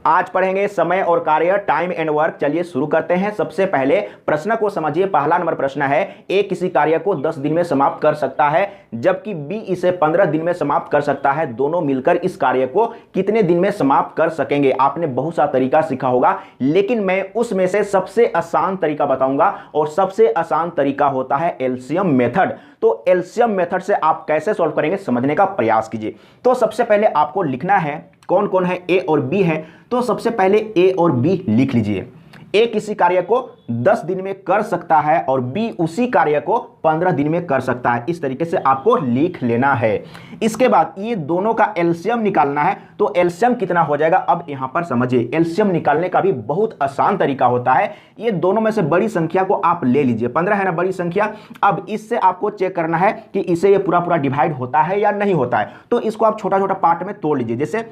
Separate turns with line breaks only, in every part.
आज पढ़ेंगे समय और कार्य, टाइम एंड वर्क। चलिए शुरू करते हैं। सबसे पहले प्रश्न को समझिए। पहला नंबर प्रश्न है, ए किसी कार्य को 10 दिन में समाप्त कर सकता है जबकि बी इसे 15 दिन में समाप्त कर सकता है। दोनों मिलकर इस कार्य को कितने दिन में समाप्त कर सकेंगे? आपने बहुत सा तरीका सीखा होगा, लेकिन मैं उसमें से सबसे आसान तरीका बताऊंगा और सबसे आसान तरीका होता है एलसीएम मेथड। तो एलसीएम मेथड से आप कैसे सॉल्व करेंगे समझने का प्रयास कीजिए। तो सबसे पहले आपको लिखना है कौन कौन है, ए और बी है। तो सबसे पहले ए और बी लिख लीजिए। ए किसी कार्य को 10 दिन में कर सकता है और बी उसी कार्य को 15 दिन में कर सकता है। इस तरीके से आपको लिख लेना है। इसके बाद ये दोनों का एलसीएम निकालना है। तो एलसीएम कितना हो जाएगा, अब यहां पर समझिए। एलसीएम निकालने का भी बहुत आसान तरीका होता है। ये दोनों में से बड़ी संख्या को आप ले लीजिए। 15 है ना बड़ी संख्या। अब इससे आपको चेक करना है कि इसे ये पूरा पूरा डिवाइड होता है या नहीं होता है। तो इसको आप छोटा छोटा पार्ट में तोड़ लीजिए। जैसे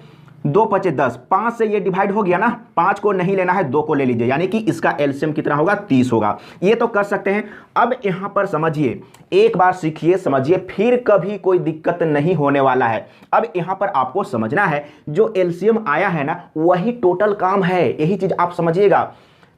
2 5 10, 5 से ये डिवाइड हो गया ना, 5 को नहीं लेना है, 2 को ले लीजिए, यानी कि इसका एलसीएम कितना होगा, 30 होगा। ये तो कर सकते हैं। अब यहां पर समझिए, एक बार सीखिए, समझिए, फिर कभी कोई दिक्कत नहीं होने वाला है। अब यहां पर आपको समझना है जो एलसीएम आया है ना, वही टोटल काम है। यही चीज आप समझिएगा।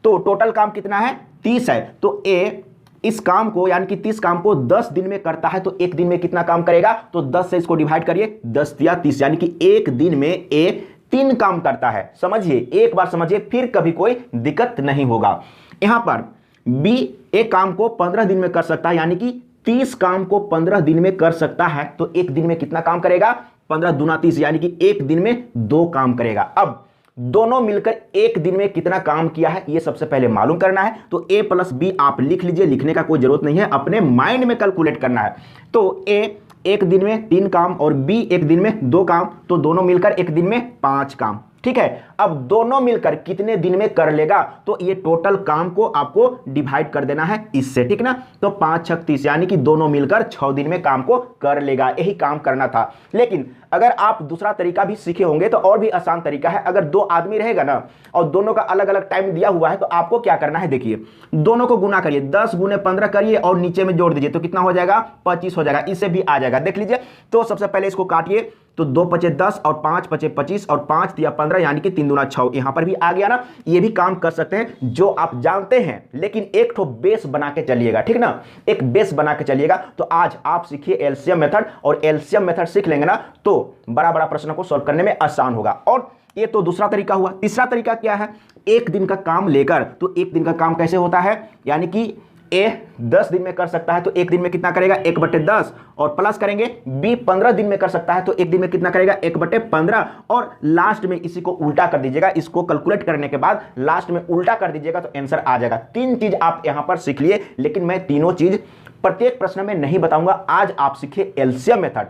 तो टोटल काम कितना है, 30 है। तो ए इस काम को यानी कि 30 काम को 10 दिन में करता है, तो एक दिन में कितना काम करेगा? तो 10 से इसको डिवाइड करिए, 10 या 30, यानी कि एक दिन में ए 3 काम करता है। समझिए, एक बार समझिए, फिर कभी कोई दिक्कत नहीं होगा। यहां पर बी एक काम को 15 दिन में कर सकता है, यानी कि 30 काम को 15 दिन में कर सकता है। तो एक दिन में कितना काम करेगा? 15 दूना 30, यानी कि एक दिन में 2 काम करेगा। अब दोनों मिलकर एक दिन में कितना काम किया है, यह सबसे पहले मालूम करना है। तो ए प्लस बी आप लिख लीजिए, लिखने का कोई जरूरत नहीं है, अपने माइंड में कैलकुलेट करना है। तो ए एक दिन में 3 काम और बी एक दिन में 2 काम, तो दोनों मिलकर एक दिन में 5 काम। ठीक है। अब दोनों मिलकर कितने दिन में कर लेगा, तो ये टोटल काम को आपको डिवाइड कर देना है इससे, ठीक ना। तो 5 6 30, यानी कि दोनों मिलकर 6 दिन में काम को कर लेगा। यही काम करना था। लेकिन अगर आप दूसरा तरीका भी सीखे होंगे तो और भी आसान तरीका है। अगर 2 आदमी रहेगा ना और दोनों का अलग अलग टाइम दिया हुआ है, तो आपको क्या करना है, देखिए, दोनों को गुना करिए, 10 गुने 15 करिए और नीचे में जोड़ दीजिए, तो कितना हो जाएगा, 25 हो जाएगा। इससे भी आ जाएगा, देख लीजिए। तो सबसे पहले इसको काटिए, तो 2 5 10 और 5 5 25 और 5 दिया 15, यानी कि 3 दूना 6। यहां पर भी आ गया ना। ये भी काम कर सकते हैं जो आप जानते हैं, लेकिन एक ठो बेस बना के चलिएगा, ठीक ना। एक बेस बना के चलिएगा। तो आज आप सीखिए एलसीएम मेथड, और एलसीएम मेथड सीख लेंगे ना तो बड़ा बड़ा प्रश्न को सॉल्व करने में आसान होगा। और ये तो दूसरा तरीका हुआ। तीसरा तरीका क्या है, एक दिन का काम लेकर। तो एक दिन का काम कैसे होता है, यानी कि ए 10 दिन में कर सकता है, तो एक दिन में कितना करेगा, 1/10, और प्लस करेंगे बी 15 दिन में कर सकता है, तो एक दिन में कितना करेगा, 1/15, और लास्ट में इसी को उल्टा कर दीजिएगा। इसको कैलकुलेट करने के बाद लास्ट में उल्टा कर दीजिएगा तो आंसर आ जाएगा। 3 चीज आप यहां पर सीख लिए, लेकिन मैं तीनों चीज प्रत्येक प्रश्न में नहीं बताऊंगा। आज आप सीखिए एलसीएम मेथड,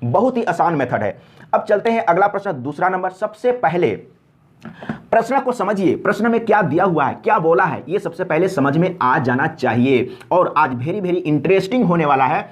बहुत ही आसान मेथड है। अब चलते हैं अगला प्रश्न, दूसरा नंबर। सबसे पहले प्रश्न को समझिए, प्रश्न में क्या दिया हुआ है, क्या बोला है, यह सबसे पहले समझ में आ जाना चाहिए। और आज वेरी वेरी इंटरेस्टिंग होने वाला है।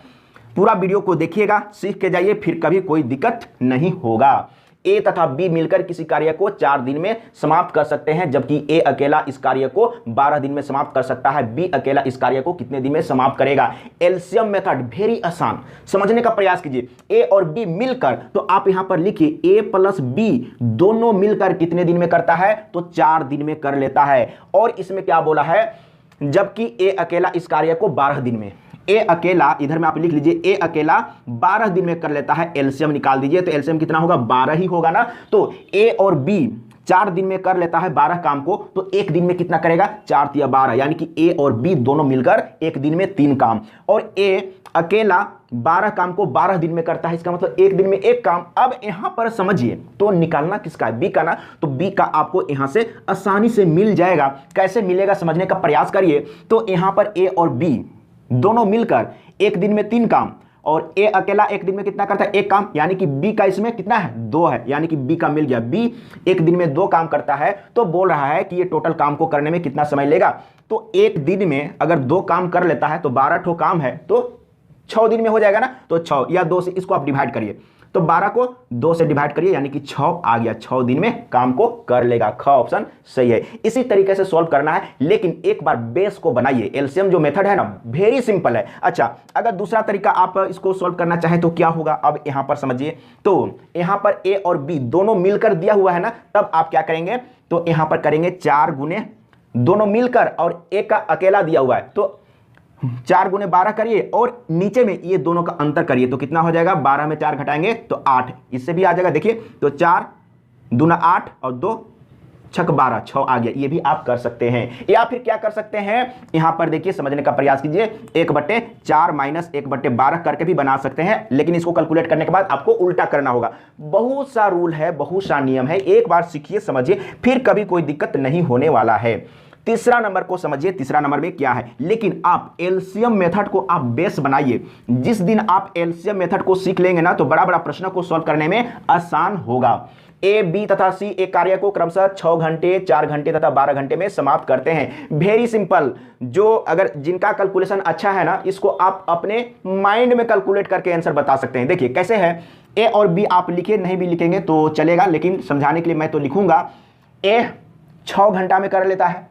पूरा वीडियो को देखिएगा, सीख के जाइए, फिर कभी कोई दिक्कत नहीं होगा। ए तथा बी मिलकर किसी कार्य को 4 दिन में समाप्त कर सकते हैं, जबकि ए अकेला इस कार्य को 12 दिन में समाप्त कर सकता है। बी अकेला इस कार्य को कितने दिन में समाप्त करेगा? एलसीएम मेथड वेरी आसान, समझने का प्रयास कीजिए। ए और बी मिलकर, तो आप यहां पर लिखिए, ए प्लस बी दोनों मिलकर कितने दिन में करता है, तो 4 दिन में कर लेता है। और इसमें क्या बोला है, जबकि ए अकेला इस कार्य को 12 दिन में, ए अकेला, इधर में आप लिख लीजिए, ए अकेला 12 दिन में कर लेता है। एलसीएम निकाल दीजिए, तो एलसीएम कितना होगा, 12 ही होगा ना। तो ए और बी 4 दिन में कर लेता है 12 काम को, तो एक दिन में कितना करेगा, 4 या 12, यानी कि ए और बी दोनों मिलकर एक दिन में 3 काम। और ए अकेला 12 काम को 12 दिन में करता है, इसका मतलब एक दिन में 1 काम। अब यहां पर समझिए, तो निकालना किसका है, बी का ना। तो बी का आपको यहां से आसानी से मिल जाएगा। कैसे मिलेगा समझने का प्रयास करिए। तो यहां पर ए और बी दोनों मिलकर एक दिन में 3 काम, और ए अकेला एक दिन में कितना करता है, 1 काम, यानी कि बी का इसमें कितना है, 2 है, यानी कि बी का मिल गया। बी एक दिन में 2 काम करता है, तो बोल रहा है कि ये टोटल काम को करने में कितना समय लेगा। तो एक दिन में अगर 2 काम कर लेता है, तो 12 ठो काम है, तो 6 दिन में हो जाएगा ना। तो 6 या 2 से इसको आप डिवाइड करिए, तो 12 को 2 से डिवाइड करिए यानी कि 6 आ गया, 6 दिन में काम को कर लेगा। ख ऑप्शन सही है। इसी तरीके से सॉल्व करना है, लेकिन एक बार बेस को बनाइए। एलसीएम जो मेथड है ना वेरी सिंपल है। अच्छा, अगर दूसरा तरीका आप इसको सॉल्व करना चाहें तो क्या होगा, अब यहां पर समझिए। तो यहां पर ए और बी दोनों मिलकर दिया हुआ है ना, तब आप क्या करेंगे, तो यहां पर करेंगे 4 गुने दोनों मिलकर और ए का अकेला दिया हुआ है, तो 4 गुने 12 करिए और नीचे में ये दोनों का अंतर करिए, तो कितना हो जाएगा, 12 में 4 घटाएंगे तो 8, इससे भी आ जाएगा। देखिए तो 4 दूना 8 और 2 छक 12, 6 आ गया। ये भी आप कर सकते हैं, या फिर क्या कर सकते हैं, यहां पर देखिए समझने का प्रयास कीजिए, 1/4 माइनस 1/12 करके भी बना सकते हैं, लेकिन इसको कैलकुलेट करने के बाद आपको उल्टा करना होगा। बहुत सा रूल है, बहुत सा नियम है, एक बार सीखिए समझिए, फिर कभी कोई दिक्कत नहीं होने वाला है। तीसरा नंबर को समझिए, तीसरा नंबर में क्या है, लेकिन आप एलसीएम मेथड को आप बेस बनाइए। जिस दिन आप एलसीएम मेथड को सीख लेंगे ना, तो बड़ा बड़ा प्रश्न को सॉल्व करने में आसान होगा। ए, बी तथा सी एक कार्य को क्रमशः 6 घंटे, 4 घंटे तथा 12 घंटे में समाप्त करते हैं। Very simple. जो अगर जिनका कैलकुलेशन अच्छा है ना, इसको आप अपने माइंड में कैलकुलेट करके आंसर बता सकते हैं। देखिए कैसे है, ए और बी आप लिखिए, नहीं भी लिखेंगे तो चलेगा, लेकिन समझाने के लिए मैं तो लिखूंगा। ए 6 घंटा में कर लेता है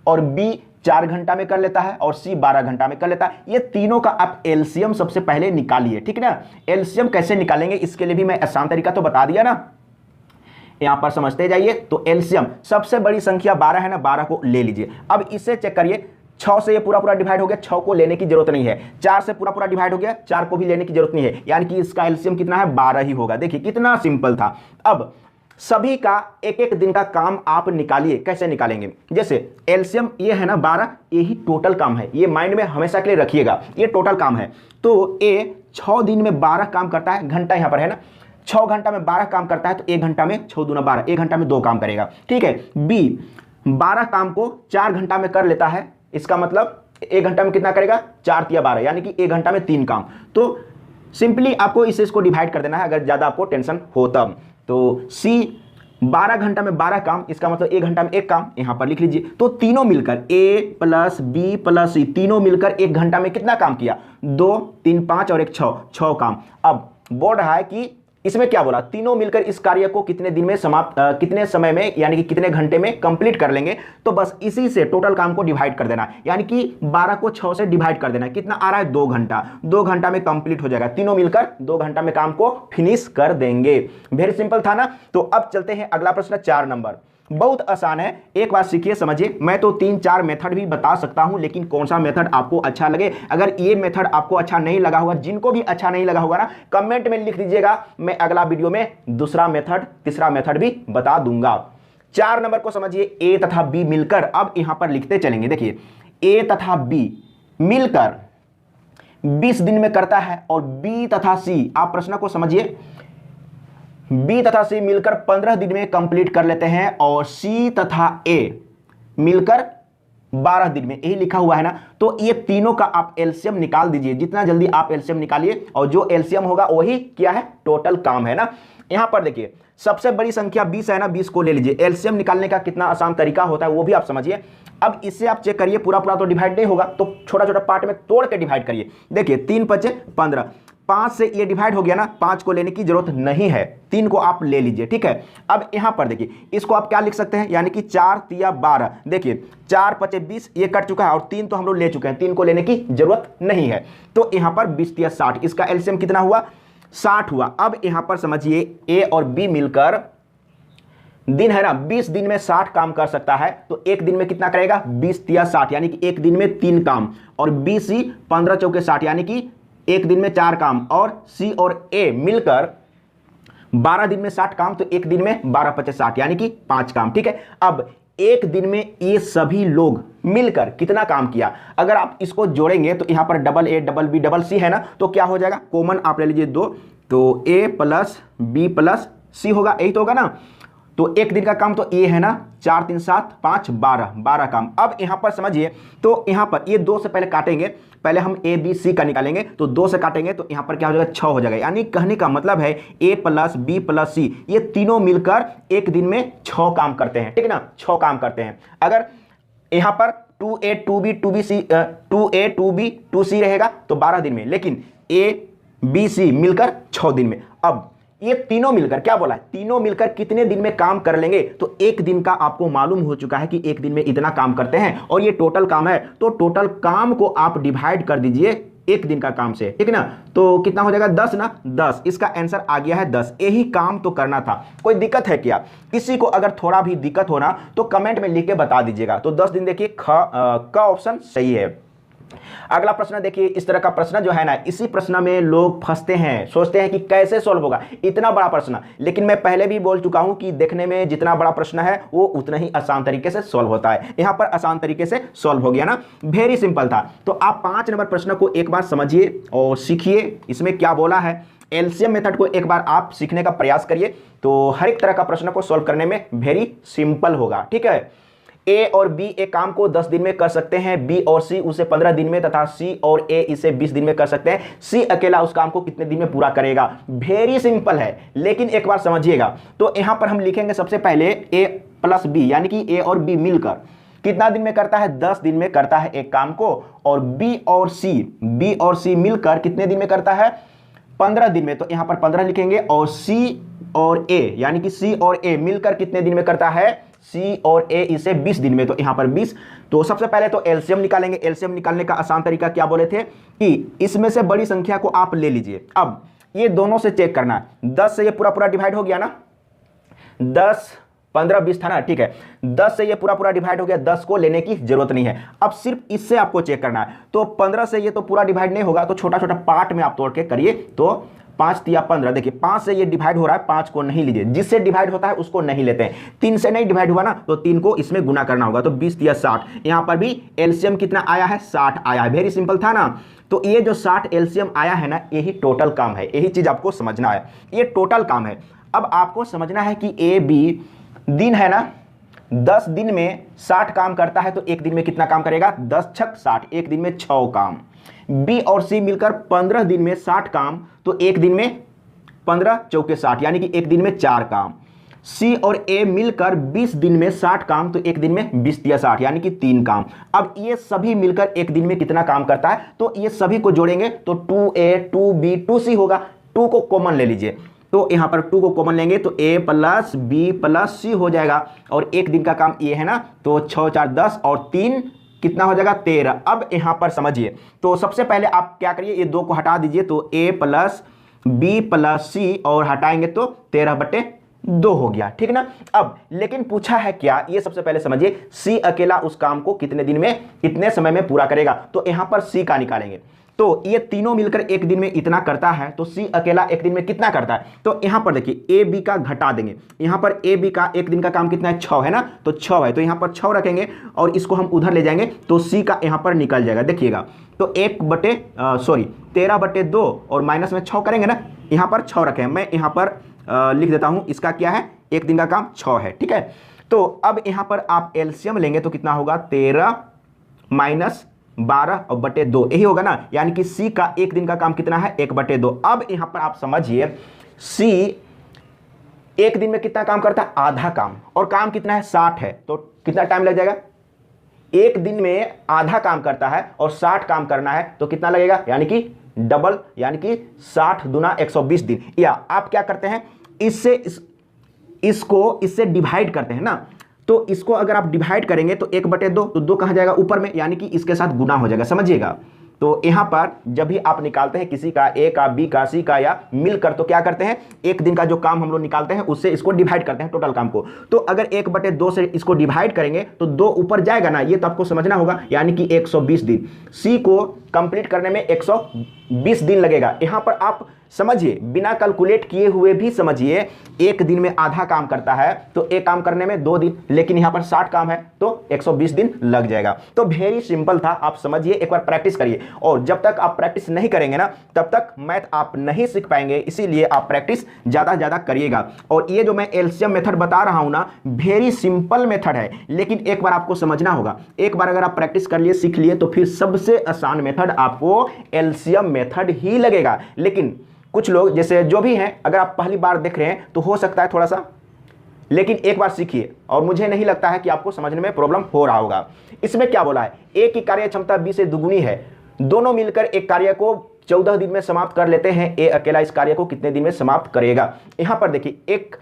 और बी 4 घंटा में कर लेता है और सी 12 घंटा में कर लेता है। ये तीनों का आप एलसीएम सबसे पहले निकालिए, ठीक है ना। एलसीएम कैसे निकालेंगे इसके लिए भी मैं आसान तरीका तो बता दिया ना, यहां पर समझते जाइए। तो एलसीएम सबसे बड़ी संख्या 12 है ना, 12 को ले लीजिए। अब इससे चेक करिए, 6 से ये पूरा पूरा डिवाइड हो गया, 6 को लेने की जरूरत नहीं है। 4 से पूरा पूरा डिवाइड हो गया, 4 को भी लेने की जरूरत नहीं है, यानी कि इसका एलसीएम कितना है, 12 ही होगा। देखिए कितना सिंपल था। अब सभी का एक एक दिन का काम आप निकालिए। कैसे निकालेंगे, जैसे एलसीएम ये है ना 12, ये ही टोटल काम है, ये माइंड में हमेशा के लिए रखिएगा, ये टोटल काम है। तो ए 6 दिन में 12 काम करता है, घंटा यहां पर है ना, 6 घंटा में 12 काम करता है, तो 1 घंटा में 6 दूना 12, 1 घंटा में 2 काम करेगा, ठीक है। बी 12 काम को 4 घंटा में कर लेता है, इसका मतलब 1 घंटा में कितना करेगा, 4 तिया 12, यानी कि 1 घंटा में 3 काम। तो सिंपली आपको इसको डिवाइड कर देना है, अगर ज्यादा आपको टेंशन हो तब। तो सी 12 घंटा में 12 काम, इसका मतलब 1 घंटा में 1 काम, यहां पर लिख लीजिए। तो तीनों मिलकर ए प्लस बी प्लस सी तीनों मिलकर 1 घंटा में कितना काम किया, 2 3 5 और 1 6 काम। अब बोल रहा है कि इसमें क्या बोला, तीनों मिलकर इस कार्य को कितने दिन में समाप्त, कितने समय में यानी कि कितने घंटे में कंप्लीट कर लेंगे। तो बस इसी से टोटल काम को डिवाइड कर देना, यानी कि 12 को 6 से डिवाइड कर देना, कितना आ रहा है, 2 घंटा। 2 घंटा में कंप्लीट हो जाएगा, तीनों मिलकर 2 घंटा में काम को फिनिश कर देंगे। वेरी सिंपल था ना। तो अब चलते हैं अगला प्रश्न 4 नंबर, बहुत आसान है, एक बार सीखिए समझिए। मैं तो 3-4 मेथड भी बता सकता हूं, लेकिन कौन सा मेथड आपको अच्छा लगे। अगर ये मेथड आपको अच्छा नहीं लगा होगा, जिनको भी अच्छा नहीं लगा होगा ना, कमेंट में लिख दीजिएगा, मैं अगला वीडियो में दूसरा मेथड, तीसरा मेथड भी बता दूंगा। 4 नंबर को समझिए, ए तथा बी मिलकर, अब यहां पर लिखते चलेंगे। देखिए ए तथा बी मिलकर 20 दिन में करता है और बी तथा सी, आप प्रश्न को समझिए, बी तथा सी मिलकर 15 दिन में कंप्लीट कर लेते हैं और सी तथा ए मिलकर 12 दिन में, यही लिखा हुआ है ना। तो ये तीनों का आप एलसीएम निकाल दीजिए, जितना जल्दी आप एलसीएम निकालिए, और जो एलसीएम होगा वही क्या है, टोटल काम है ना। यहां पर देखिए सबसे बड़ी संख्या 20 है ना, 20 को ले लीजिए। एलसीएम निकालने का कितना आसान तरीका होता है वो भी आप समझिए। अब इससे आप चेक करिए, पूरा पूरा तो डिवाइड नहीं होगा, तो छोटा छोटा पार्ट में तोड़ के डिवाइड करिए। देखिए 3 × 5 = 15, 5 से ये डिवाइड हो गया ना, 5 को लेने की जरूरत नहीं है, 3 को आप ले लीजिए, ठीक है। अब यहां पर देखिए इसको आप क्या लिख सकते हैं, यानी कि 4 तिया 12। देखिए 4 × 5 = 20, ये कट चुका है और 3 तो हम लोग ले चुके हैं, 3 को लेने की जरूरत नहीं है। तो यहां पर 20 तिया 60, इसका एलसीएम कितना हुआ, 60 हुआ। अब यहां पर समझिए ए और बी मिलकर, दिन है ना, 20 दिन में 60 काम कर सकता है, तो एक दिन में कितना करेगा, 20 तिया 60, यानी कि एक दिन में 3 काम। और बी सी 15 चौके 60, यानी कि एक दिन में 4 काम। और सी और ए मिलकर 12 दिन में 60 काम, तो एक दिन में 12 × 5 = 60, यानी कि 5 काम, ठीक है। अब एक दिन में ये सभी लोग मिलकर कितना काम किया, अगर आप इसको जोड़ेंगे तो यहां पर double A double B double C है ना, तो क्या हो जाएगा, कॉमन आप ले लीजिए 2, तो ए प्लस बी प्लस सी होगा, यही तो होगा ना। तो एक दिन का काम तो ये है ना, 4 3 7 5 12 काम। अब यहां पर समझिए, तो यहां पर ये 2 से पहले काटेंगे, पहले हम ए बी सी का निकालेंगे, तो 2 से काटेंगे तो यहां पर क्या हो जाएगा, 6 हो जाएगा। यानी कहने का मतलब है ए प्लस बी प्लस सी ये तीनों मिलकर एक दिन में 6 काम करते हैं, ठीक है ना, 6 काम करते हैं। अगर यहां पर 2A 2B 2A 2B 2C रहेगा तो 12 दिन में, लेकिन A B C मिलकर 6 दिन में। अब ये तीनों मिलकर क्या बोला है, तीनों मिलकर कितने दिन में काम कर लेंगे, तो एक दिन का आपको मालूम हो चुका है कि एक दिन में इतना काम करते हैं और ये टोटल काम है, तो टोटल काम को आप डिवाइड कर दीजिए एक दिन का काम से, ठीक है ना। तो कितना हो जाएगा 10 ना, 10, इसका आंसर आ गया है 10। यही काम तो करना था। कोई दिक्कत है क्या? किसी को अगर थोड़ा भी दिक्कत होना तो कमेंट में लिख के बता दीजिएगा। तो 10 दिन देखिए का ऑप्शन सही है। अगला प्रश्न देखिए, इस तरह का प्रश्न जो है ना, इसी प्रश्न में लोग फंसते हैं, सोचते हैं कि कैसे सॉल्व होगा इतना बड़ा प्रश्न। लेकिन मैं पहले भी बोल चुका हूं कि देखने में जितना बड़ा प्रश्न है वो उतना ही आसान तरीके से सॉल्व होता है। यहां पर आसान तरीके से सॉल्व हो गया ना, वेरी सिंपल था। तो आप 5 नंबर प्रश्न को एक बार समझिए और सीखिए इसमें क्या बोला है। एलसीएम मेथड को एक बार आप सीखने का प्रयास करिए, तो हर एक तरह का प्रश्न को सॉल्व करने में वेरी सिंपल होगा, ठीक है। ए और बी एक काम को 10 दिन में कर सकते हैं, बी और सी उसे 15 दिन में, तथा सी और ए इसे 20 दिन में कर सकते हैं। सी अकेला उस काम को कितने दिन में पूरा करेगा? वेरी सिंपल है, लेकिन एक बार समझिएगा। तो यहां पर हम लिखेंगे सबसे पहले ए प्लस बी, यानी कि ए और बी मिलकर कितना दिन में करता है? 10 दिन में करता है एक काम को। और बी और सी मिलकर कितने दिन में करता है? 15 दिन में। तो यहां पर 15 लिखेंगे। और सी और ए, यानी कि सी और ए मिलकर कितने दिन में करता है? सी और ए इसे 20 दिन में। तो यहां पर 20। तो सबसे पहले तो एलसीएम निकालेंगे। एलसीएम निकालने का आसान तरीका क्या बोले थे कि इसमें से बड़ी संख्या को आप ले लीजिए। अब ये दोनों से चेक करना है। 10 से ये पूरा डिवाइड हो गया ना, 10 15 20 था ना, ठीक है। 10 से ये पूरा डिवाइड हो गया, 10 को लेने की जरूरत नहीं है। अब सिर्फ इससे आपको चेक करना है। तो 15 से ये तो पूरा डिवाइड नहीं होगा, तो छोटा छोटा पार्ट में आप तोड़ के करिए। तो 5 या 15, देखिए 5 से ये डिवाइड हो रहा है, 5 को नहीं लीजिए। जिससे डिवाइड होता है उसको नहीं लेते हैं। 3 से नहीं डिवाइड हुआ ना, तो 3 को इसमें गुना करना होगा। तो 20 या 60, यहां पर भी एलसीएम कितना आया है? 60 आया है। वेरी सिंपल था ना। तो ये जो 60 एलसीएम आया है ना, यही टोटल काम है। यही चीज आपको समझना है, ये टोटल काम है। अब आपको समझना है कि ए बी दिन है ना, 10 दिन में 60 काम करता है, तो एक दिन में कितना काम करेगा? 10 छक 60, एक दिन में 6 काम। बी और सी मिलकर 15 दिन में 60 काम, तो एक दिन में 15 चौके 60, यानी कि एक दिन में 4 काम। सी और ए मिलकर 20 दिन में 60 काम, तो एक दिन में 20 या 60, यानी कि 3 काम। अब ये सभी मिलकर एक दिन में कितना काम करता है? तो ये सभी को जोड़ेंगे तो 2A 2B 2C होगा। 2 को कॉमन ले लीजिए, तो यहां पर 2 को कॉमन लेंगे तो A plus B plus C हो जाएगा। और एक दिन का काम ये है ना, तो 6 4 10 और 3 कितना हो जाएगा? 13। अब यहां पर समझिए, तो सबसे पहले आप क्या करिए, ये 2 को हटा दीजिए, तो A plus B plus C और हटाएंगे तो 13/2 हो गया, ठीक ना। अब लेकिन पूछा है क्या, ये सबसे पहले समझिए, C अकेला उस काम को कितने दिन में, कितने समय में पूरा करेगा? तो यहां पर C का निकालेंगे। तो ये तीनों मिलकर एक दिन में इतना करता है, तो C अकेला एक दिन में कितना करता है? तो यहां पर देखिए A B का घटा देंगे। यहां पर A B का एक दिन का काम कितना है? 6 है ना, तो 6 है, तो यहां पर 6 रखेंगे और इसको हम उधर ले जाएंगे, तो C का यहां पर निकल जाएगा। देखिएगा, तो 13/2 और माइनस में 6 करेंगे ना, यहां पर 6 रखे हैं। मैं यहां पर लिख देता हूं, इसका क्या है? एक दिन का काम 6 है, ठीक है। तो अब यहां पर आप एलसीएम लेंगे तो कितना होगा? 13 माइनस 12 और बटे 2, यही होगा ना। यानी कि C का एक दिन का काम कितना है? 1/2। अब यहां पर आप समझिए, C एक दिन में कितना काम करता है? आधा काम। और काम कितना है? 60 है, तो कितना टाइम लग जाएगा? एक दिन में आधा काम करता है और 60 काम करना है, तो कितना लगेगा? यानी कि डबल, यानी कि 60 दूना 120 दिन। या आप क्या करते हैं, इसको इससे डिवाइड करते हैं ना, तो इसको अगर आप डिवाइड करेंगे तो 1/2, तो 2 कहां जाएगा? ऊपर में, यानी कि इसके साथ गुना हो जाएगा, समझिएगा। तो यहां पर जब भी आप निकालते हैं किसी का, A का, B का, C का या मिलकर, तो क्या करते हैं? एक दिन का जो काम हम लोग निकालते हैं उससे इसको डिवाइड करते हैं टोटल काम को। तो अगर 1/2 से इसको डिवाइड करेंगे तो 2 ऊपर जाएगा ना, ये तो आपको समझना होगा, यानी कि 120 दिन। C को कंप्लीट करने में 120 दिन लगेगा। यहां पर आप समझिए, बिना कैलकुलेट किए हुए भी समझिए, एक दिन में आधा काम करता है तो एक काम करने में 2 दिन, लेकिन यहां पर 60 काम है तो 120 दिन लग जाएगा। तो वेरी सिंपल था, आप समझिए, एक बार प्रैक्टिस करिए। और जब तक आप प्रैक्टिस नहीं करेंगे ना, तब तक मैथ आप नहीं सीख पाएंगे, इसीलिए आप प्रैक्टिस ज्यादा करिएगा। और ये जो मैं एलसीएम मेथड बता रहा हूं ना, वेरी सिंपल मेथड है, लेकिन एक बार आपको समझना होगा। एक बार अगर आप प्रैक्टिस कर लिए, सीख लिए, तो फिर सबसे आसान मेथड आपको एलसीएम मेथड ही लगेगा। लेकिन कुछ लोग, जैसे जो भी हैं, अगर आप पहली बार देख रहे हैं तो हो सकता है थोड़ा सा, लेकिन एक बार सीखिए और मुझे नहीं लगता है कि आपको समझने में प्रॉब्लम हो रहा होगा। इसमें क्या बोला है? ए की कार्य क्षमता B से दुगुनी है, दोनों मिलकर एक कार्य को 14 दिन में समाप्त कर लेते हैं, ए अकेला इस कार्य को कितने दिन में समाप्त करेगा। यहां पर देखिए एक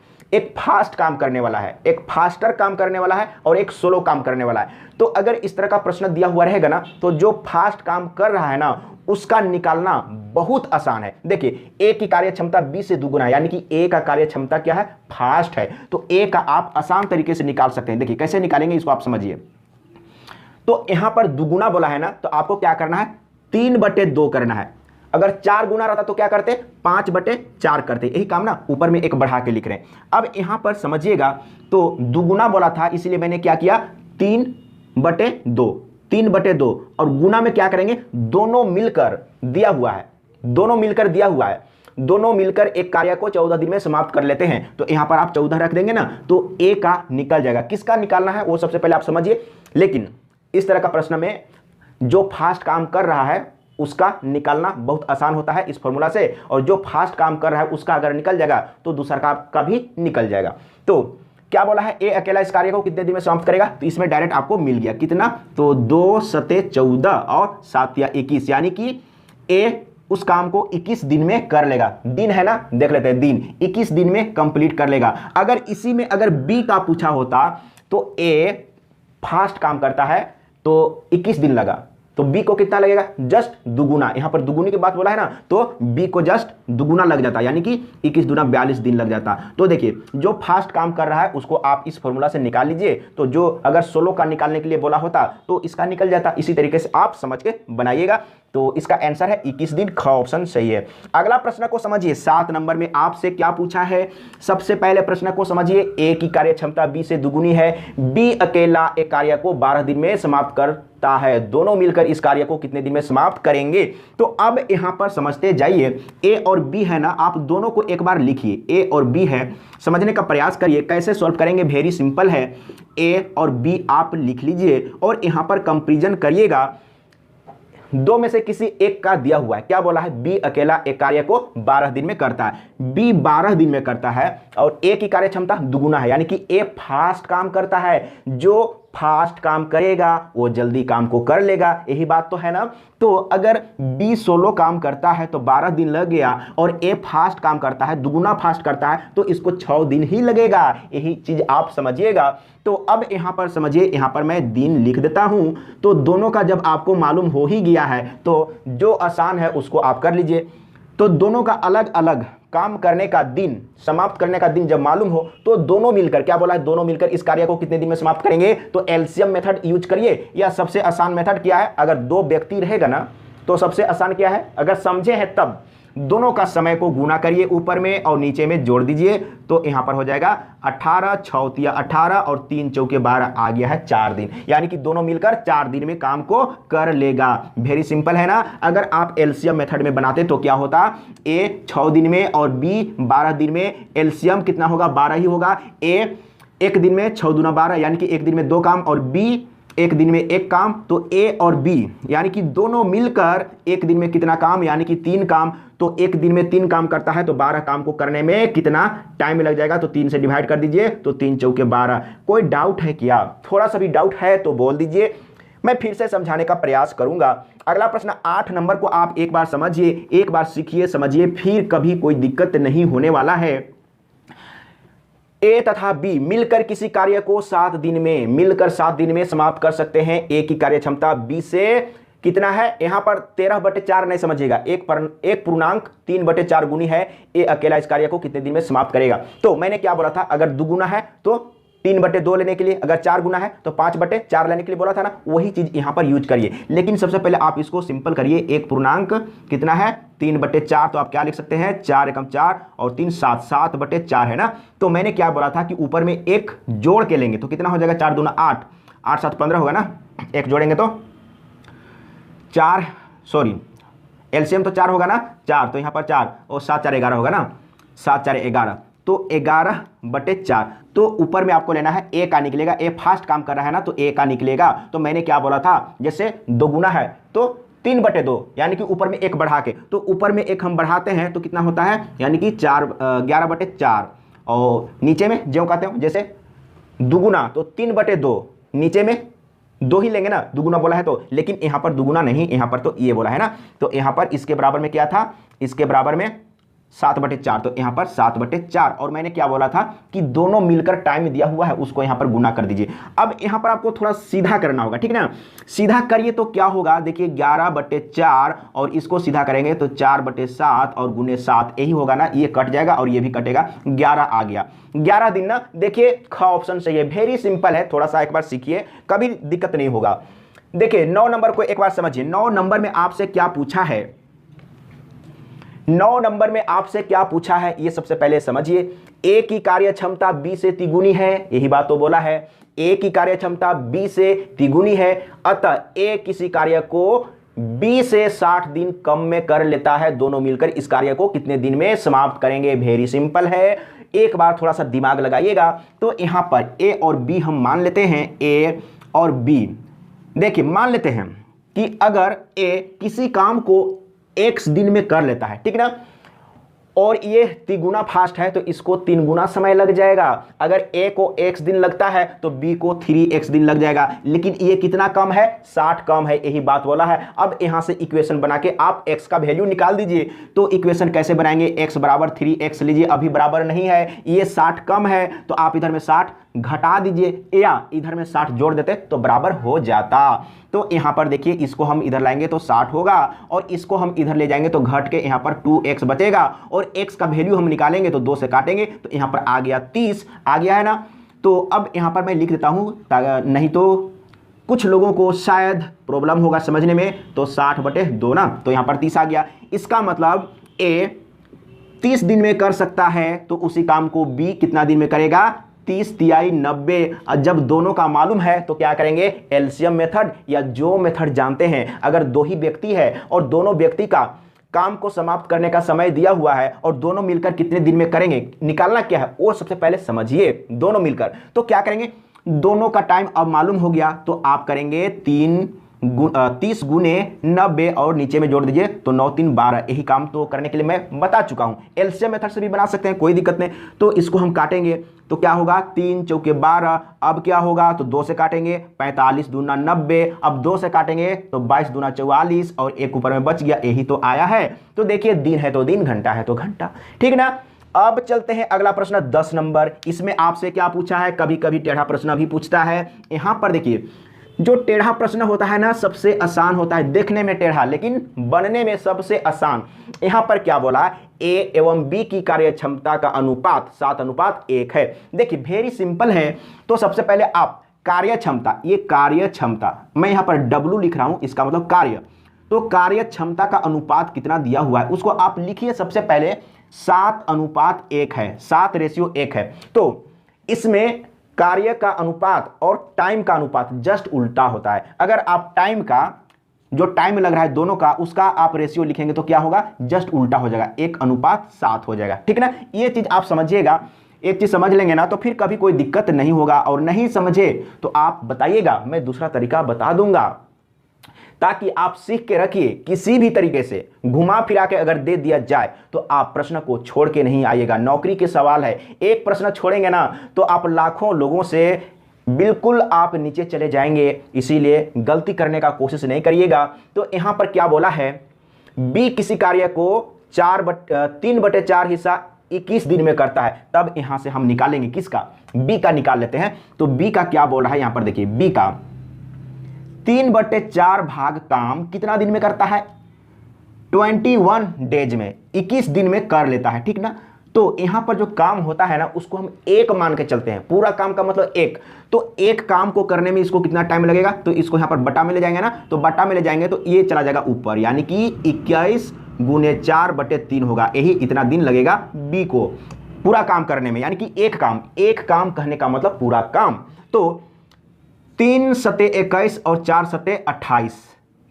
फास्ट काम करने वाला है, एक फास्टर काम करने वाला है और एक स्लो काम करने वाला है। तो अगर इस तरह का प्रश्न दिया हुआ रहेगा ना, तो जो फास्ट काम कर रहा है ना उसका निकालना बहुत आसान है। देखिए ए की कार्य क्षमता बी से दुगुना है, यानी कि ए का कार्य क्षमता क्या है, फास्ट है, तो ए का आप आसान तरीके से निकाल सकते हैं। देखिए कैसे निकालेंगे इसको आप समझिए। तो यहां पर दुगुना बोला है ना, तो आपको क्या करना है, 3/2 करना है। अगर 4 गुना रहता तो क्या करते, 5/4 करते। यही काम ना ऊपर में एक बढ़ा के लिख रहे हैं। अब यहां पर समझिएगा, तो दुगुना बोला था इसलिए मैंने क्या किया, 3/2 और गुना में क्या करेंगे, दोनों मिलकर दिया हुआ है, दोनों मिलकर एक कार्य को 14 दिन में समाप्त कर लेते हैं। तो यहां पर आप 14 रख देंगे ना, तो ए का निकल जाएगा। किसका निकालना है वो सबसे पहले आप समझिए। लेकिन इस तरह का प्रश्न में जो फास्ट काम कर रहा है उसका निकालना बहुत आसान होता है इस फॉर्मूला से, और जो फास्ट काम कर रहा है उसका अगर निकल जाएगा तो दूसरा का भी निकल जाएगा। तो क्या बोला है, ए अकेला इस कार्य को कितने दिन में समाप्त करेगा, तो इसमें डायरेक्ट आपको मिल गया कितना, तो 2 सते 14 और 7 या 21, यानी कि ए उस काम को 21 दिन में कर लेगा। दिन है ना, देख लेते हैं, दिन 21 दिन में कंप्लीट कर लेगा। अगर इसी में अगर बी का पूछा होता तो ए फास्ट काम करता है तो 21 दिन लगा, तो बी को कितना लगेगा, जस्ट दुगुना। यहां पर दुगुनी की बात बोला है ना, तो बी को जस्ट दुगुना लग जाता, यानी कि 21 दूना 42 दिन लग जाता। तो देखिए जो फास्ट काम कर रहा है उसको आप इस फॉर्मूला से निकाल लीजिए। तो जो अगर 16 का निकालने के लिए बोला होता तो इसका निकल जाता। इसी तरीके से आप समझ के बनाइएगा। तो इसका आंसर है 21 दिन, ख ऑप्शन सही है। अगला प्रश्न को समझिए, 7 नंबर में आपसे क्या पूछा है। सबसे पहले प्रश्न को समझिए, ए की कार्य क्षमता बी से दुगुनी है, बी अकेला एक कार्य को 12 दिन में समाप्त करता है, दोनों मिलकर इस कार्य को कितने दिन में समाप्त करेंगे। तो अब यहां पर समझते जाइए, ए और बी है ना, आप दोनों को एक बार लिखिए, ए और बी है, समझने का प्रयास करिए। कैसे सॉल्व करेंगे, वेरी सिंपल है। ए और बी आप लिख लीजिए और यहां पर कंपैरिजन करिएगा। दो में से किसी एक का दिया हुआ है, क्या बोला है, बी अकेला एक कार्य को 12 दिन में करता है, बी 12 दिन में करता है और ए की कार्य क्षमता दुगुना है, यानी कि ए फास्ट काम करता है। जो फास्ट काम करेगा वो जल्दी काम को कर लेगा, यही बात तो है ना। तो अगर बी 16 काम करता है तो 12 दिन लग गया, और ए फास्ट काम करता है, दुगुना फास्ट करता है, तो इसको 6 दिन ही लगेगा। यही चीज आप समझिएगा। तो अब यहां पर समझिए, यहां पर मैं दिन लिख देता हूं। तो दोनों का जब आपको मालूम हो ही गया है तो जो आसान है उसको आप कर लीजिए। तो दोनों का अलग अलग काम करने का दिन, समाप्त करने का दिन जब मालूम हो तो दोनों मिलकर, क्या बोला है, दोनों मिलकर इस कार्य को कितने दिन में समाप्त करेंगे। तो एलसीएम मेथड यूज करिए, या सबसे आसान मेथड क्या है, अगर 2 व्यक्ति रहेगा ना तो सबसे आसान क्या है, अगर समझे हैं तब दोनों का समय को गुना करिए, ऊपर में और नीचे में जोड़ दीजिए। तो यहां पर हो जाएगा 18 6 18 और 3 चौके 12 आ गया है 4 दिन, यानी कि दोनों मिलकर 4 दिन में काम को कर लेगा। वेरी सिंपल है ना। अगर आप एलसीएम मेथड में बनाते तो क्या होता, ए 6 दिन में और बी 12 दिन में, एलसीएम कितना होगा, 12 ही होगा। ए 1 दिन में 6 दूना 12, यानी कि 1 दिन में 2 काम, और बी 1 दिन में 1 काम। तो ए और बी यानी कि दोनों मिलकर 1 दिन में कितना काम, यानी कि 3 काम। तो 1 दिन में 3 काम करता है तो 12 काम को करने में कितना टाइम लग जाएगा, तो 3 से डिवाइड कर दीजिए, तो 3 चौके 12। कोई डाउट है क्या, थोड़ा सा भी डाउट है तो बोल दीजिए, मैं फिर से समझाने का प्रयास करूंगा। अगला प्रश्न 8 नंबर को आप एक बार समझिए, एक बार सीखिए, समझिए, फिर कभी कोई दिक्कत नहीं होने वाला है। ए तथा बी मिलकर किसी कार्य को 7 दिन में समाप्त कर सकते हैं। ए की कार्य क्षमता बी से कितना है, यहां पर 13/4 नहीं समझिएगा, एक पूर्णांक 3/4 गुनी है। ए अकेला इस कार्य को कितने दिन में समाप्त करेगा। तो मैंने क्या बोला था, अगर दुगुना है तो 3/2 लेने के लिए, अगर 4 गुना है तो 5/4 लेने के लिए बोला था ना, वही चीज यहां पर यूज करिए। लेकिन सबसे पहले आप इसको सिंपल करिए। एक पूर्णांक कितना है, 3/4, तो आप क्या लिख सकते हैं, 4 एकम 4 और 3 7, 7/4 है ना। तो मैंने क्या बोला था कि ऊपर में एक जोड़ के लेंगे तो कितना हो जाएगा, 4 दूना 8, 8 7 15 होगा ना, एक जोड़ेंगे तो 4, सॉरी एलसीएम तो 4 होगा ना, 4 तो यहाँ पर 4 और 7 4 11 होगा ना, 7 4 11, तो 11/4। तो ऊपर में आपको लेना है ए का निकलेगा, ए फास्ट काम कर रहा है ना तो ए का निकलेगा। तो मैंने क्या बोला था, जैसे 2 गुना है तो 3/2, यानी कि ऊपर में 1 बढ़ा के, तो ऊपर में 1 हम बढ़ाते हैं तो कितना होता है, यानी कि 11/4, और नीचे में जो कहते हो जैसे दुगुना तो 3/2, नीचे में दो ही लेंगे ना, दुगुना बोला है तो, लेकिन यहां पर दुगुना नहीं, यहां पर तो ये बोला है ना, तो यहां पर इसके बराबर में क्या था, इसके बराबर में 7/4, तो यहां पर 7/4, और मैंने क्या बोला था कि दोनों मिलकर टाइम दिया हुआ है उसको यहां पर गुना कर दीजिए। अब यहां पर आपको थोड़ा सीधा करना होगा, ठीक ना, सीधा करिए तो क्या होगा, देखिए 11/4 और इसको सीधा करेंगे तो 4/7 और गुने 7, यही होगा ना, ये कट जाएगा और ये भी कटेगा, 11 आ गया। 11 दिन ना, देखिए ख ऑप्शन सही है, वेरी सिंपल है, थोड़ा सा एक बार सीखिए, कभी दिक्कत नहीं होगा। देखिए 9 नंबर को एक बार समझिए, 9 नंबर में आपसे क्या पूछा है, 9 नंबर में आपसे क्या पूछा है, ये सबसे पहले समझिए। ए की कार्य क्षमता बी से तिगुनी है, यही बात तो बोला है, ए की कार्य क्षमता बी से तिगुनी है, अतः ए किसी कार्य को बी से 60 दिन कम में कर लेता है, दोनों मिलकर इस कार्य को कितने दिन में समाप्त करेंगे, वेरी सिंपल है। एक बार थोड़ा सा दिमाग लगाइएगा, तो यहां पर ए और बी हम मान लेते हैं, ए और बी, देखिए मान लेते हैं कि अगर ए किसी काम को x दिन में कर लेता है, ठीक ना, और ये तिगुना फास्ट है तो इसको 3 गुना समय लग जाएगा। अगर a को x दिन लगता है तो b को 3x दिन लग जाएगा, लेकिन ये कितना कम है, 60 कम है, यही बात बोला है। अब यहां से इक्वेशन बना के आप x का वैल्यू निकाल दीजिए। तो इक्वेशन कैसे बनाएंगे, x बराबर 3x लीजिए, अभी बराबर नहीं है, ये 60 कम है तो आप इधर में 60 घटा दीजिए या इधर में 60 जोड़ देते तो बराबर हो जाता। तो यहां पर देखिए इसको हम इधर लाएंगे तो 60 होगा और इसको हम इधर ले जाएंगे तो घट के यहां पर 2x बचेगा, और x का वैल्यू हम निकालेंगे तो 2 से काटेंगे तो यहां पर आ गया 30 आ गया है ना। तो अब यहां पर मैं लिख देता हूं, नहीं तो कुछ लोगों को शायद प्रॉब्लम होगा समझने में, तो 60/2 ना, तो यहां पर 30 आ गया। इसका मतलब a 30 दिन में कर सकता है तो उसी काम को b कितना दिन में करेगा, 30 तिहाई 90। जब दोनों का मालूम है तो क्या करेंगे, एलसीएम मेथड या जो मेथड जानते हैं। अगर दो ही व्यक्ति है और दोनों व्यक्ति का काम को समाप्त करने का समय दिया हुआ है और दोनों मिलकर कितने दिन में करेंगे, निकालना क्या है वो सबसे पहले समझिए। दोनों मिलकर तो क्या करेंगे, दोनों का टाइम अब मालूम हो गया तो आप करेंगे 30 गुने 90 और नीचे में जोड़ दीजिए तो 9 3 12। यही काम तो करने के लिए मैं बता चुका हूं, एलसीएम मेथड से भी बना सकते हैं, कोई दिक्कत नहीं। तो इसको हम काटेंगे तो क्या होगा, 3 चौके 12, अब क्या होगा तो 2 से काटेंगे, 45 दूना 90, अब 2 से काटेंगे तो 22 दूना 44 और एक ऊपर में बच गया, यही तो आया है। तो देखिए दिन है तो दिन, घंटा है तो घंटा, ठीक ना। अब चलते हैं अगला प्रश्न 10 नंबर। इसमें आपसे क्या पूछा है, कभी कभी टेढ़ा प्रश्न भी पूछता है। यहां पर देखिए जो टेढ़ा प्रश्न होता है ना सबसे आसान होता है, देखने में टेढ़ा लेकिन बनने में सबसे आसान। यहां पर क्या बोला, ए एवं बी की कार्य क्षमता का अनुपात 7:1 है। देखिए वेरी सिंपल है। तो सबसे पहले आप कार्य क्षमता, ये कार्य क्षमता मैं यहां पर W लिख रहा हूं, इसका मतलब कार्य, तो कार्य क्षमता का अनुपात कितना दिया हुआ है उसको आप लिखिए। सबसे पहले 7:1 है, 7:1 है। तो इसमें कार्य का अनुपात और टाइम का अनुपात जस्ट उल्टा होता है। अगर आप टाइम का, जो टाइम लग रहा है दोनों का, उसका आप रेशियो लिखेंगे तो क्या होगा, जस्ट उल्टा हो जाएगा, 1:7 हो जाएगा, ठीक ना। ये चीज आप समझिएगा, एक चीज समझ लेंगे ना तो फिर कभी कोई दिक्कत नहीं होगा, और नहीं समझे तो आप बताइएगा, मैं दूसरा तरीका बता दूंगा, ताकि आप सीख के रखिए। किसी भी तरीके से घुमा फिरा के अगर दे दिया जाए तो आप प्रश्न को छोड़ के नहीं आइएगा। नौकरी के सवाल है, एक प्रश्न छोड़ेंगे ना तो आप लाखों लोगों से बिल्कुल आप नीचे चले जाएंगे, इसीलिए गलती करने का कोशिश नहीं करिएगा। तो यहां पर क्या बोला है, बी किसी कार्य को 3/4 हिस्सा 21 दिन में करता है, तब यहां से हम निकालेंगे किसका, बी का निकाल लेते हैं। तो बी का क्या बोल रहा है, यहां पर देखिए बी का 3/4 भाग काम कितना दिन में करता है, 21 डेज में, 21 दिन में कर लेता है, ठीक ना। तो यहां पर जो काम होता है ना उसको हम एक मान के चलते हैं, पूरा काम का मतलब एक। तो एक काम को करने में इसको कितना टाइम लगेगा, तो इसको यहां पर बटा में ले जाएंगे ना, तो बटा में ले जाएंगे तो ये चला जाएगा ऊपर, यानी कि 21 गुने 4/3 होगा, यही इतना दिन लगेगा बी को पूरा काम करने में, यानी कि एक काम कहने का मतलब पूरा काम। तो 3 सते 21 और 4 सते 28,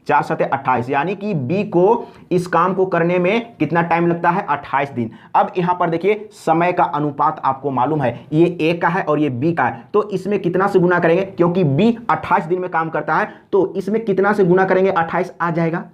4 सते 28, यानी कि बी को इस काम को करने में कितना टाइम लगता है, 28 दिन। अब यहां पर देखिए समय का अनुपात आपको मालूम है, ये ए का है और ये बी का है, तो इसमें कितना से गुना करेंगे, क्योंकि बी 28 दिन में काम करता है, तो इसमें कितना से गुना करेंगे, 28 आ जाएगा,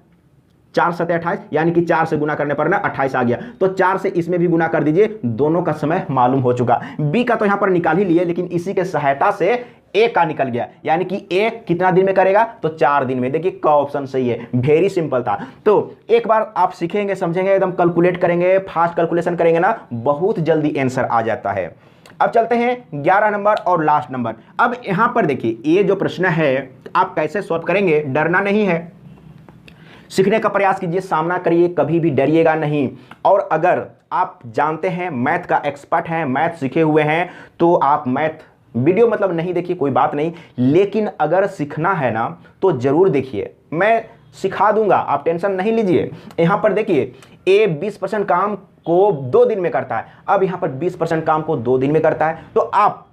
4 सते 28, यानी कि 4 से गुना करने पर ना 28 आ गया। तो 4 से इसमें भी गुना कर दीजिए, दोनों का समय मालूम हो चुका। बी का तो यहां पर निकाल ही लिए, लेकिन इसी के सहायता से ए का निकल गया, यानी कि ए कितना दिन में करेगा, तो 4 दिन में। देखिए क ऑप्शन सही है, वेरी सिंपल था। तो एक बार आप सीखेंगे, समझेंगे, एकदम कैलकुलेट करेंगे, फास्ट कैलकुलेशन करेंगे ना, बहुत जल्दी आंसर आ जाता है। अब चलते हैं 11 नंबर और लास्ट नंबर। अब यहां पर देखिए ये जो प्रश्न है आप कैसे सॉल्व करेंगे, डरना नहीं है, सीखने का प्रयास कीजिए, सामना करिए, कभी भी डरिएगा नहीं। और अगर आप जानते हैं मैथ का एक्सपर्ट हैं, मैथ सीखे हुए हैं, तो आप मैथ वीडियो मतलब नहीं देखिए, कोई बात नहीं, लेकिन अगर सीखना है ना तो जरूर देखिए, मैं सिखा दूंगा, आप टेंशन नहीं लीजिए। यहां पर देखिए ए 20% काम को 2 दिन में करता है, अब यहां पर 20% काम को 2 दिन में करता है, तो आप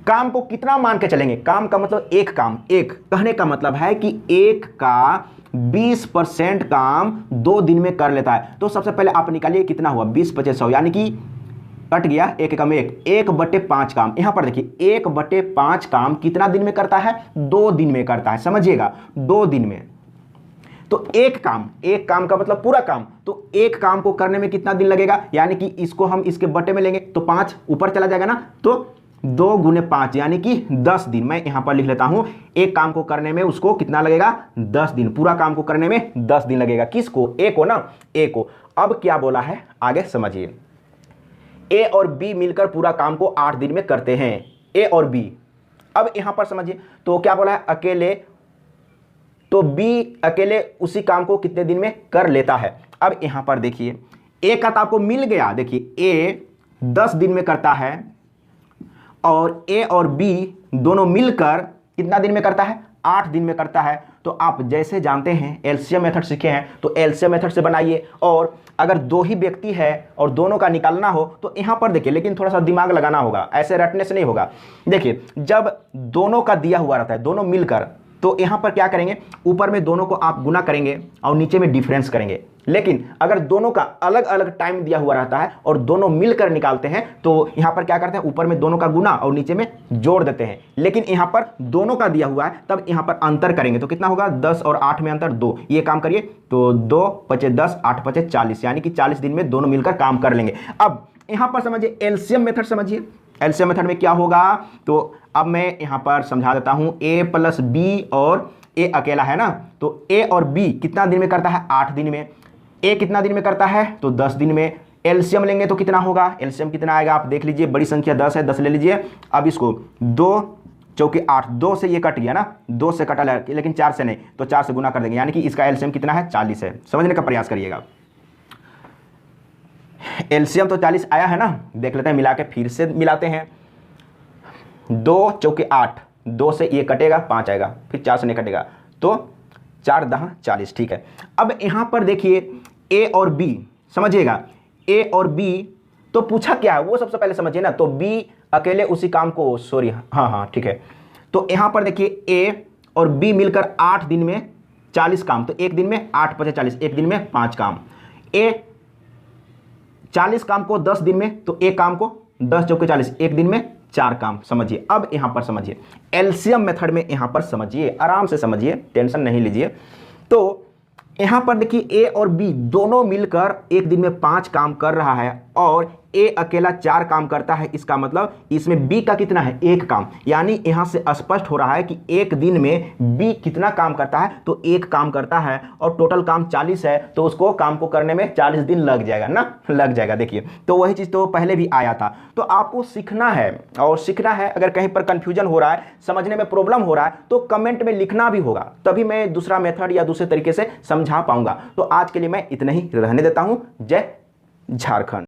काम को कितना मान के चलेंगे, काम का मतलब एक काम, एक कहने का मतलब है कि एक का 20% काम 2 दिन में कर लेता है। तो सबसे पहले आप निकालिए कितना हुआ, 20 × 100 यानी कि कट गया, 1 कम 1/5 काम। यहां पर देखिए 1/5 काम कितना दिन में करता है, 2 दिन में करता है, समझिएगा 2 दिन में। तो एक काम का मतलब पूरा काम, तो एक काम को करने में कितना दिन लगेगा, यानी कि इसको हम इसके बटे में लेंगे तो 5 ऊपर चला जाएगा ना, तो 2 × 5 यानी कि 10 दिन। मैं यहां पर लिख लेता हूं, एक काम को करने में उसको कितना लगेगा, 10 दिन, पूरा काम को करने में 10 दिन लगेगा। किसको, ए को ना, ए को। अब क्या बोला है आगे समझिए, ए और बी मिलकर पूरा काम को 8 दिन में करते हैं, ए और बी। अब यहां पर समझिए, तो क्या बोला है, अकेले, तो बी अकेले उसी काम को कितने दिन में कर लेता है। अब यहां पर देखिए ए का तो आपको मिल गया, देखिए ए 10 दिन में करता है और ए और बी दोनों मिलकर कितना दिन में करता है, 8 दिन में करता है। तो आप जैसे जानते हैं एलसीएम मेथड सीखे हैं, तो एलसीएम मेथड से बनाइए। और अगर 2 ही व्यक्ति है और दोनों का निकालना हो तो यहां पर देखिए, लेकिन थोड़ा सा दिमाग लगाना होगा, ऐसे रटने से नहीं होगा। देखिए जब दोनों का दिया हुआ रहता है, दोनों मिलकर, तो यहां पर क्या करेंगे, ऊपर में दोनों को आप गुना करेंगे और नीचे में डिफरेंस करेंगे। लेकिन अगर दोनों का अलग अलग टाइम दिया हुआ रहता है और दोनों मिलकर निकालते हैं, तो यहां पर क्या करते हैं, ऊपर में दोनों का गुना और नीचे में जोड़ देते हैं। लेकिन यहां पर दोनों का दिया हुआ है, तब यहां पर अंतर करेंगे तो कितना होगा, 10 और 8 में अंतर 2। ये काम करिए तो 2 × 10, 8 × 40, यानी कि 40 दिन में दोनों मिलकर काम कर लेंगे। अब यहां पर समझिए एलसीएम मेथड, समझिए एलसीएम मेथड में क्या होगा, तो अब मैं यहां पर समझा देता हूं। ए प्लस बी, और ए अकेला है ना, तो ए और बी कितना दिन में करता है, 8 दिन में। ए कितना दिन में करता है, तो 10 दिन में। एलसीएम लेंगे तो कितना होगा, एलसीएम कितना आएगा आप देख लीजिए, बड़ी संख्या 10 है, 10 ले लीजिए। अब इसको 2 × 8, 2 से ये कट गया ना, 2 से कटा, लेकिन 4 से नहीं, तो 4 से गुना कर देंगे, यानी कि इसका एलसीएम कितना है, 40 है। समझने का प्रयास करिएगा। एलसीएम तो 40 आया है ना, देख लेते हैं मिला के, फिर से मिलाते हैं। 2 × 8, 2 से ये कटेगा, 5 आएगा, फिर 4 से नहीं कटेगा, तो 4 × 10 40, ठीक है। अब यहां पर देखिए ए और बी, समझिएगा ए और बी, तो पूछा क्या है वो सबसे पहले समझिए ना। तो बी अकेले उसी काम को, सॉरी, हाँ ठीक है। तो यहां पर देखिए ए और बी मिलकर 8 दिन में 40 काम, तो एक दिन में 8 × 5 = 40, एक दिन में 5 काम। ए 40 काम को 10 दिन में, तो एक काम को 10 × 40, एक दिन में 4 काम। समझिए, अब यहां पर समझिए एलसीएम मेथड में, यहां पर समझिए, आराम से समझिए, टेंशन नहीं लीजिए। तो यहां पर देखिए ए और बी दोनों मिलकर एक दिन में 5 काम कर रहा है और ए अकेला 4 काम करता है। इसका मतलब इसमें बी का कितना है, 1 काम, यानी यहां से स्पष्ट हो रहा है कि एक दिन में बी कितना काम करता है, तो 1 काम करता है और टोटल काम 40 है, तो उसको काम को करने में 40 दिन लग जाएगा ना, लग जाएगा। देखिए तो वही चीज़ तो पहले भी आया था। तो आपको सीखना है और सीखना है। अगर कहीं पर कंफ्यूजन हो रहा है, समझने में प्रॉब्लम हो रहा है, तो कमेंट में लिखना भी होगा, तभी मैं दूसरा मेथड या दूसरे तरीके से समझा पाऊंगा। तो आज के लिए मैं इतना ही रहने देता हूं। जय झारखंड।